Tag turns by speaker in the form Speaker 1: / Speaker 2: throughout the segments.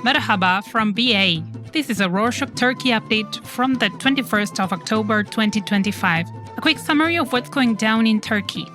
Speaker 1: Merhaba from BA. This is a Rorschach Turkey update from the 21st of October 2025. A quick summary of what's going down in Turkey.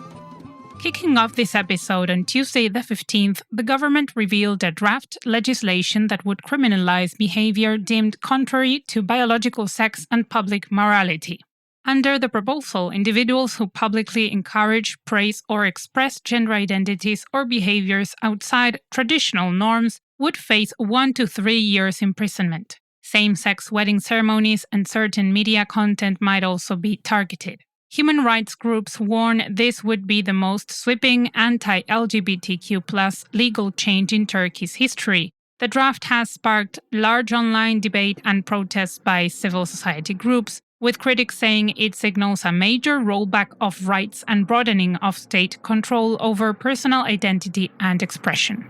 Speaker 1: Kicking off this episode on Tuesday the 15th, the government revealed a draft legislation that would criminalize behavior deemed contrary to biological sex and public morality. Under the proposal, individuals who publicly encourage, praise, or express gender identities or behaviors outside traditional norms would face 1 to 3 years imprisonment. Same-sex wedding ceremonies and certain media content might also be targeted. Human rights groups warn this would be the most sweeping anti-LGBTQ+ legal change in Turkey's history. The draft has sparked large online debate and protests by civil society groups, with critics saying it signals a major rollback of rights and broadening of state control over personal identity and expression.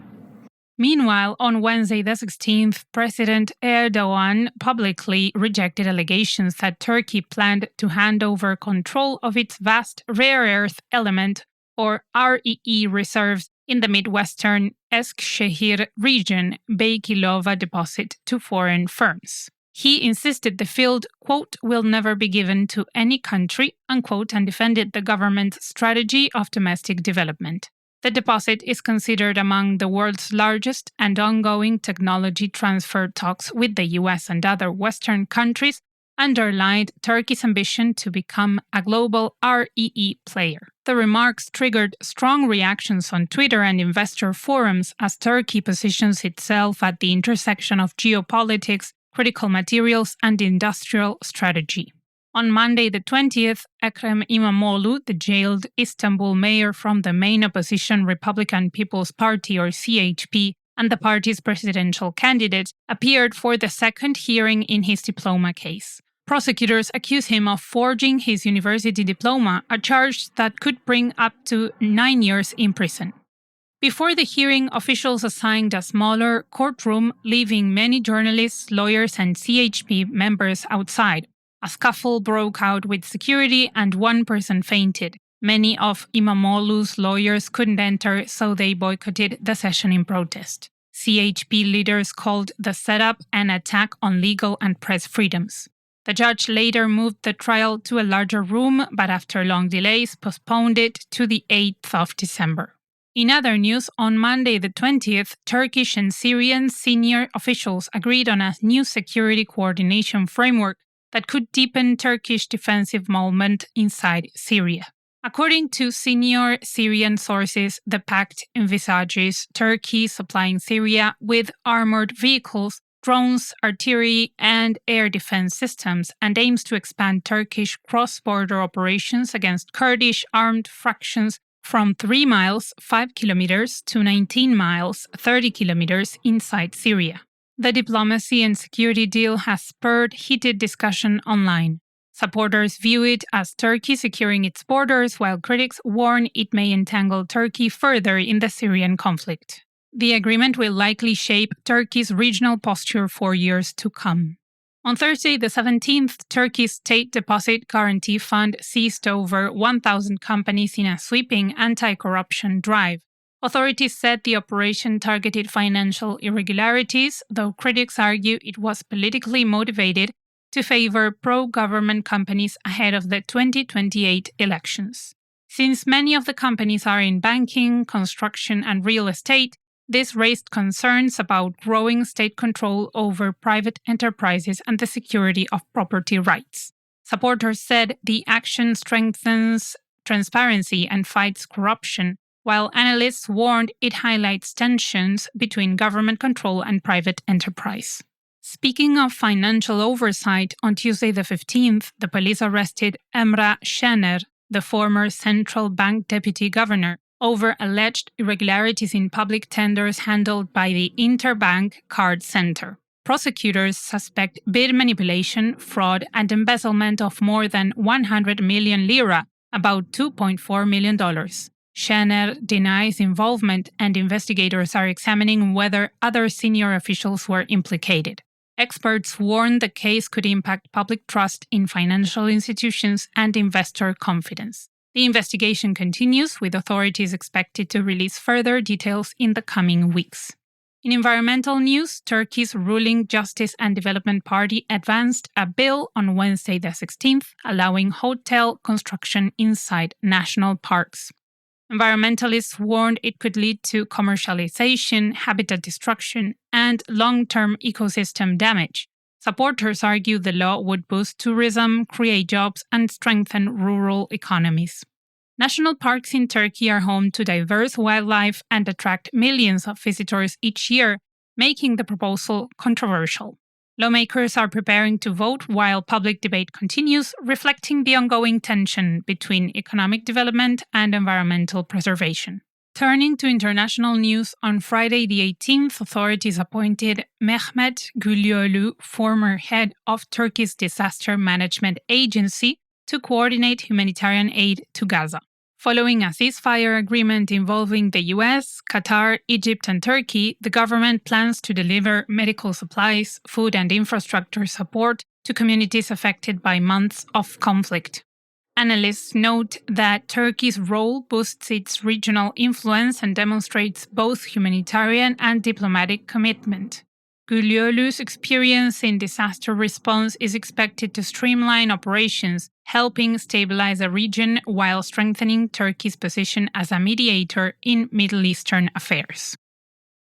Speaker 1: Meanwhile, on Wednesday the 16th, President Erdogan publicly rejected allegations that Turkey planned to hand over control of its vast rare earth element, or REE, reserves in the Midwestern Eskişehir region Beykilova deposit to foreign firms. He insisted the field, quote, will never be given to any country, unquote, and defended the government's strategy of domestic development. The deposit is considered among the world's largest and ongoing technology transfer talks with the US and other Western countries underlined Turkey's ambition to become a global REE player. The remarks triggered strong reactions on Twitter and investor forums as Turkey positions itself at the intersection of geopolitics, critical materials, and industrial strategy. On Monday the 20th, Ekrem İmamoğlu, the jailed Istanbul mayor from the main opposition Republican People's Party or CHP and the party's presidential candidate, appeared for the second hearing in his diploma case. Prosecutors accuse him of forging his university diploma, a charge that could bring up to 9 years in prison. Before the hearing, officials assigned a smaller courtroom, leaving many journalists, lawyers, and CHP members outside. A scuffle broke out with security and one person fainted. Many of İmamoğlu's lawyers couldn't enter, so they boycotted the session in protest. CHP leaders called the setup an attack on legal and press freedoms. The judge later moved the trial to a larger room, but after long delays postponed it to the 8th of December. In other news, on Monday the 20th, Turkish and Syrian senior officials agreed on a new security coordination framework that could deepen Turkish defensive movement inside Syria. According to senior Syrian sources, the pact envisages Turkey supplying Syria with armored vehicles, drones, artillery, and air defense systems, and aims to expand Turkish cross-border operations against Kurdish armed factions from 3 miles, 5 kilometers, to 19 miles, 30 kilometers inside Syria. The diplomacy and security deal has spurred heated discussion online. Supporters view it as Turkey securing its borders, while critics warn it may entangle Turkey further in the Syrian conflict. The agreement will likely shape Turkey's regional posture for years to come. On Thursday the 17th, Turkey's State Deposit Guarantee Fund seized over 1,000 companies in a sweeping anti-corruption drive. Authorities said the operation targeted financial irregularities, though critics argue it was politically motivated to favor pro-government companies ahead of the 2028 elections. Since many of the companies are in banking, construction, and real estate, this raised concerns about growing state control over private enterprises and the security of property rights. Supporters said the action strengthens transparency and fights corruption, while analysts warned it highlights tensions between government control and private enterprise. Speaking of financial oversight, on Tuesday the 15th, the police arrested Emrah Şener, the former central bank deputy governor, over alleged irregularities in public tenders handled by the Interbank Card Center. Prosecutors suspect bid manipulation, fraud, and embezzlement of more than 100 million lira, about $2.4 million. Şener denies involvement, and investigators are examining whether other senior officials were implicated. Experts warn the case could impact public trust in financial institutions and investor confidence. The investigation continues, with authorities expected to release further details in the coming weeks. In environmental news, Turkey's ruling Justice and Development Party advanced a bill on Wednesday the 16th, allowing hotel construction inside national parks. Environmentalists warned it could lead to commercialization, habitat destruction, and long-term ecosystem damage. Supporters argue the law would boost tourism, create jobs, and strengthen rural economies. National parks in Turkey are home to diverse wildlife and attract millions of visitors each year, making the proposal controversial. Lawmakers are preparing to vote while public debate continues, reflecting the ongoing tension between economic development and environmental preservation. Turning to international news, on Friday the 18th, authorities appointed Mehmet Gülyolu, former head of Turkey's Disaster Management Agency, to coordinate humanitarian aid to Gaza. Following a ceasefire agreement involving the US, Qatar, Egypt, and Turkey, the government plans to deliver medical supplies, food, and infrastructure support to communities affected by months of conflict. Analysts note that Turkey's role boosts its regional influence and demonstrates both humanitarian and diplomatic commitment. Gülyolu's experience in disaster response is expected to streamline operations, helping stabilize the region while strengthening Turkey's position as a mediator in Middle Eastern affairs.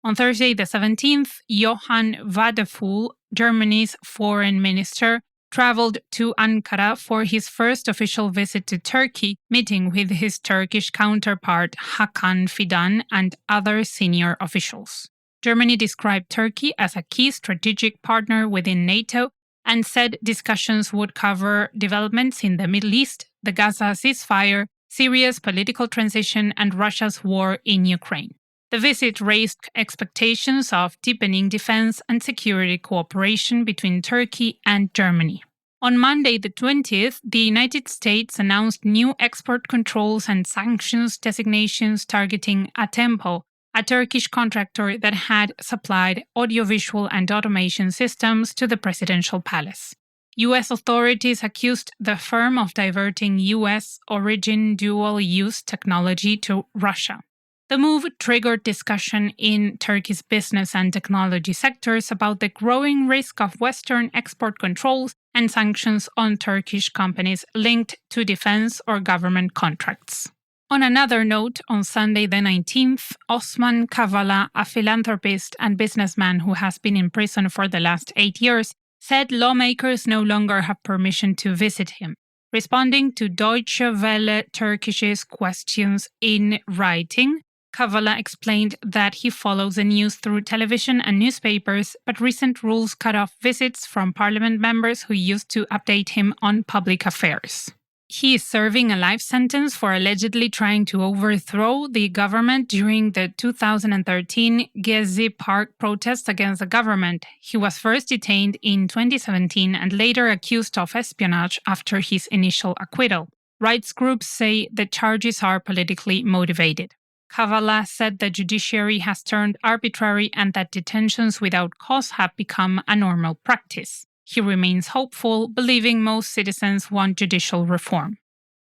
Speaker 1: On Thursday the 17th, Johann Wadephul, Germany's foreign minister, traveled to Ankara for his first official visit to Turkey, meeting with his Turkish counterpart Hakan Fidan and other senior officials. Germany described Turkey as a key strategic partner within NATO and said discussions would cover developments in the Middle East, the Gaza ceasefire, Syria's political transition, and Russia's war in Ukraine. The visit raised expectations of deepening defense and security cooperation between Turkey and Germany. On Monday the 20th, the United States announced new export controls and sanctions designations targeting Atempo, a Turkish contractor that had supplied audiovisual and automation systems to the presidential palace. U.S. authorities accused the firm of diverting U.S.-origin dual-use technology to Russia. The move triggered discussion in Turkey's business and technology sectors about the growing risk of Western export controls and sanctions on Turkish companies linked to defense or government contracts. On another note, on Sunday the 19th, Osman Kavala, a philanthropist and businessman who has been in prison for the last 8 years, said lawmakers no longer have permission to visit him. Responding to Deutsche Welle Turkish's questions in writing, Kavala explained that he follows the news through television and newspapers, but recent rules cut off visits from parliament members who used to update him on public affairs. He is serving a life sentence for allegedly trying to overthrow the government during the 2013 Gezi Park protests against the government. He was first detained in 2017 and later accused of espionage after his initial acquittal. Rights groups say the charges are politically motivated. Kavala said the judiciary has turned arbitrary and that detentions without cause have become a normal practice. He remains hopeful, believing most citizens want judicial reform.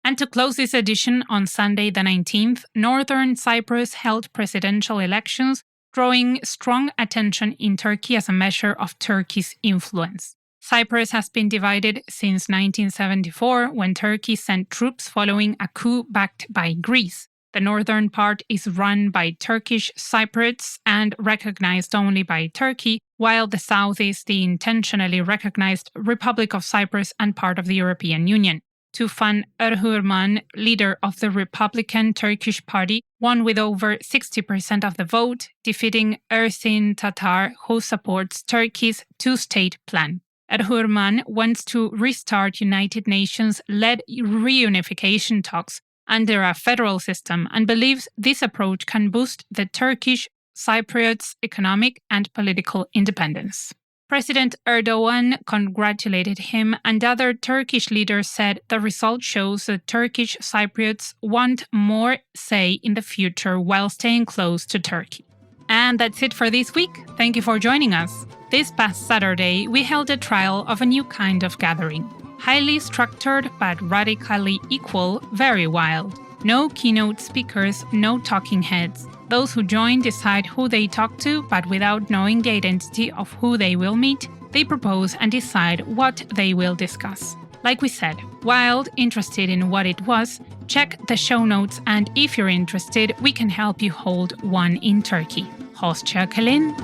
Speaker 1: And to close this edition, on Sunday the 19th, Northern Cyprus held presidential elections, drawing strong attention in Turkey as a measure of Turkey's influence. Cyprus has been divided since 1974, when Turkey sent troops following a coup backed by Greece. The northern part is run by Turkish Cypriots and recognized only by Turkey, while the south is the intentionally recognized Republic of Cyprus and part of the European Union. Tufan Erhurman, leader of the Republican Turkish Party, won with over 60% of the vote, defeating Ersin Tatar, who supports Turkey's two-state plan. Erhurman wants to restart United Nations-led reunification talks under a federal system and believes this approach can boost the Turkish Cypriots' economic and political independence. President Erdogan congratulated him, and other Turkish leaders said the result shows that Turkish Cypriots want more say in the future while staying close to Turkey. And that's it for this week. Thank you for joining us. This past Saturday, we held a trial of a new kind of gathering. Highly structured but radically equal, very wild. No keynote speakers, no talking heads. Those who join decide who they talk to, but without knowing the identity of who they will meet, they propose and decide what they will discuss. Like we said, wild, interested in what it was, check the show notes, and if you're interested, we can help you hold one in Turkey. Hoşça kalın.